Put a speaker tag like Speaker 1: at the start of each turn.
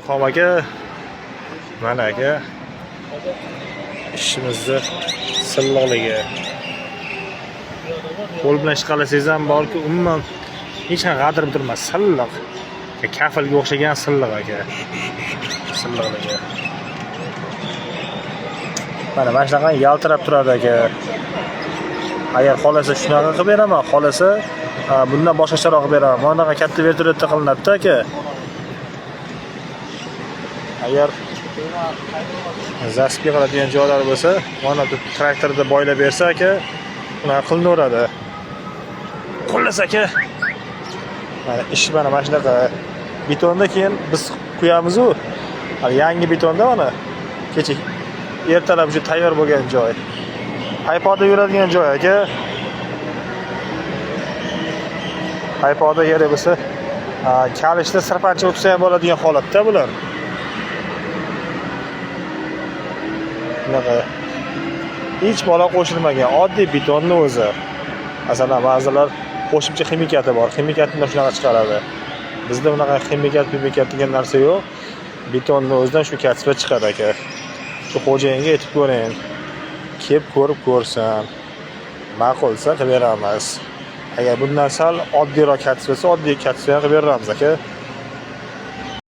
Speaker 1: Xom aka, mana aka ishimizni silliqligi. Qo'l bilan ish qilsangiz ham borki, umuman hech qanaqa g'adirib turmas, silliq. Kafilga o'xshagan silliq aka. Silliqligi. Mana shunaqa yaltirab turadi aka. Agar xolasa shunaqa qilib beraman, xolasa bundan boshqacharoq qilib beraman. Bunaqa katta vertolyotda qilinadi-da aka. Agar zaspga qiladigan joylar bo'lsa, mana bu traktorda boylab bersa aka, unaqa qilinaveradi. Xullas aka, mana ish mana shunaqa. Betonda keyin biz quyamiz-ku. Hali yangi betonda mana kecha ertalab shu tayyor bo'lgan joy. Haypoda yuradigan joy aka. Haypoda yeri bo'lsa, kalishda sirpancha o'tsa ham bo'ladigan holatda bular. Bunaqa hech bola qo'shilmagan oddiy betonni o'zi. Masalan, ba'zilar qo'shimcha ximikati bor. Ximikatni shunaqa chiqaradi. Bizda bunaqa ximikat degan narsa yo'q. Betonni o'zidan shu kasbga chiqadi aka. Shu xo'jayinga aytib ko'ring. Kelib ko'rib ko'rsin. Ma'qulsa qilib beramiz. Agar bundan sal oddiyroq kasb bo'lsa, oddiy kasbni qilib beramiz aka.